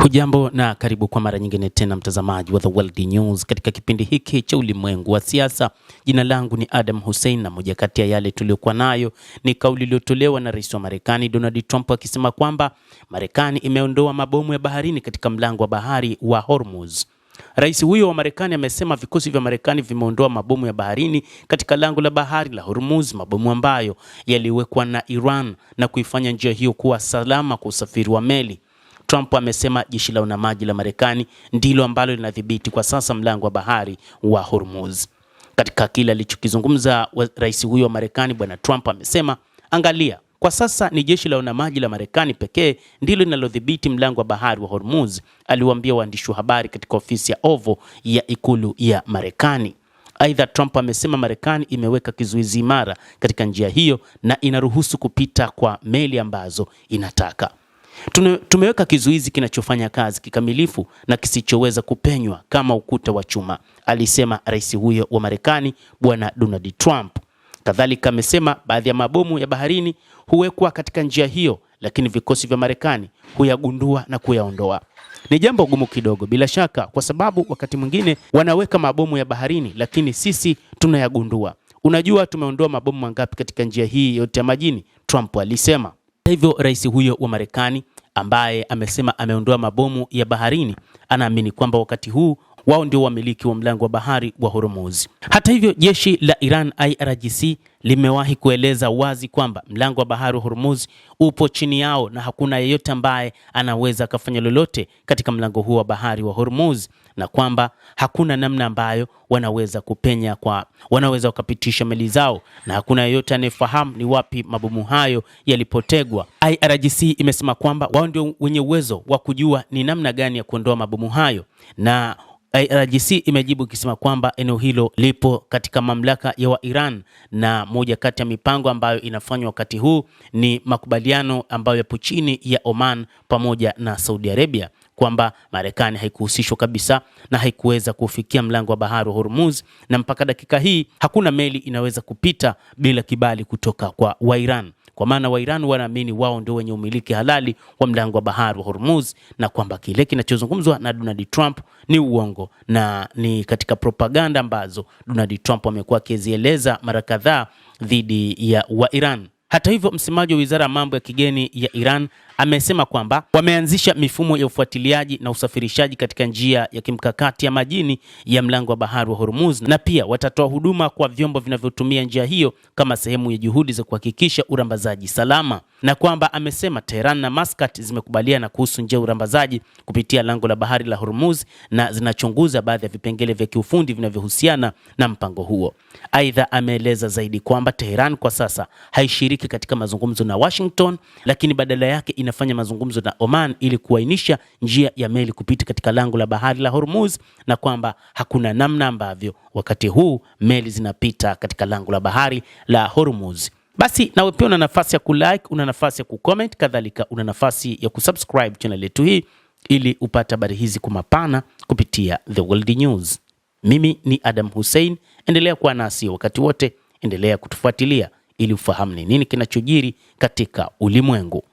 Hujambo na karibu kwa mara nyingine tena mtazamaji wa The World News katika kipindi hiki cha ulimwengu wa siasa. Jina langu ni Adam Hussein na moja kati ya yale tuliokuwa nayo ni kauli iliyotolewa na Rais wa Marekani Donald Trump akisema kwamba Marekani imeondoa mabomu ya baharini katika mlango wa bahari wa Hormuz. Rais huyo wa Marekani amesema vikosi vya Marekani vimeondoa mabomu ya baharini katika lango la bahari la Hormuz, mabomu ambayo yaliwekwa na Iran na kuifanya njia hiyo kuwa salama kwa usafiri wa meli. Trump amesema jeshi la wanamaji la Marekani ndilo ambalo linadhibiti kwa sasa mlango wa bahari wa Hormuz. Katika kile alichokizungumza rais huyo wa Marekani, bwana Trump amesema, angalia, kwa sasa ni jeshi la wanamaji la Marekani pekee ndilo linalodhibiti mlango wa bahari wa Hormuz, aliwaambia waandishi wa habari katika ofisi ya Oval ya ikulu ya Marekani. Aidha, Trump amesema Marekani imeweka kizuizi imara katika njia hiyo na inaruhusu kupita kwa meli ambazo inataka. Tumeweka kizuizi kinachofanya kazi kikamilifu na kisichoweza kupenywa kama ukuta wa chuma, alisema rais huyo wa Marekani bwana Donald Trump. Kadhalika amesema baadhi ya mabomu ya baharini huwekwa katika njia hiyo, lakini vikosi vya Marekani huyagundua na kuyaondoa. Ni jambo gumu kidogo bila shaka, kwa sababu wakati mwingine wanaweka mabomu ya baharini lakini sisi tunayagundua. Unajua tumeondoa mabomu mangapi katika njia hii yote ya majini, Trump alisema. Hivyo rais huyo wa Marekani ambaye amesema ameondoa mabomu ya baharini anaamini kwamba wakati huu wao ndio wamiliki wa mlango wa bahari wa Hormuz. Hata hivyo, jeshi la Iran IRGC limewahi kueleza wazi kwamba mlango wa bahari wa Hormuz upo chini yao na hakuna yeyote ambaye anaweza kufanya lolote katika mlango huo wa bahari wa Hormuz, na kwamba hakuna namna ambayo wanaweza kupenya wanaweza wakapitisha meli zao, na hakuna yeyote anayefahamu ni wapi mabomu hayo yalipotegwa. IRGC imesema kwamba wao ndio wenye uwezo wa kujua ni namna gani ya kuondoa mabomu hayo, na IRGC imejibu ikisema kwamba eneo hilo lipo katika mamlaka ya Iran, na moja kati ya mipango ambayo inafanywa wakati huu ni makubaliano ambayo yapo chini ya Oman pamoja na Saudi Arabia, kwamba Marekani haikuhusishwa kabisa na haikuweza kufikia mlango wa bahari wa Hormuz, na mpaka dakika hii hakuna meli inaweza kupita bila kibali kutoka kwa Iran. Kwa maana Iran wanaamini wao ndio wenye umiliki halali wa mlango wa bahari wa Hormuz, na kwamba kile kinachozungumzwa na Donald Trump ni uongo na ni katika propaganda ambazo Donald Trump amekuwa akizieleza mara kadhaa dhidi ya Iran. Hata hivyo, msemaji wa Wizara ya Mambo ya Kigeni ya Iran amesema kwamba wameanzisha mifumo ya ufuatiliaji na usafirishaji katika njia ya kimkakati ya majini ya mlango wa bahari wa Hormuz, na pia watatoa huduma kwa vyombo vinavyotumia njia hiyo kama sehemu ya juhudi za kuhakikisha urambazaji salama, na kwamba amesema Tehran na Muscat zimekubaliana kuhusu njia urambazaji kupitia lango la bahari la Hormuz na zinachunguza baadhi ya vipengele vya kiufundi vinavyohusiana na mpango huo. Aidha, ameeleza zaidi kwamba Tehran kwa sasa haishiriki katika mazungumzo na Washington, lakini badala yake inafanya mazungumzo na Oman ili kuainisha njia ya meli kupita katika lango la bahari la Hormuz, na kwamba hakuna namna ambavyo wakati huu meli zinapita katika lango la bahari la Hormuz. Basi nawe pia una nafasi ya kulike, una nafasi ya kucomment, kadhalika una nafasi ya kusubscribe channel yetu hii ili upate habari hizi kwa mapana kupitia The World News. Mimi ni Adam Hussein, endelea kuwa nasi wakati wote, endelea kutufuatilia ili ufahamu ni nini kinachojiri katika ulimwengu.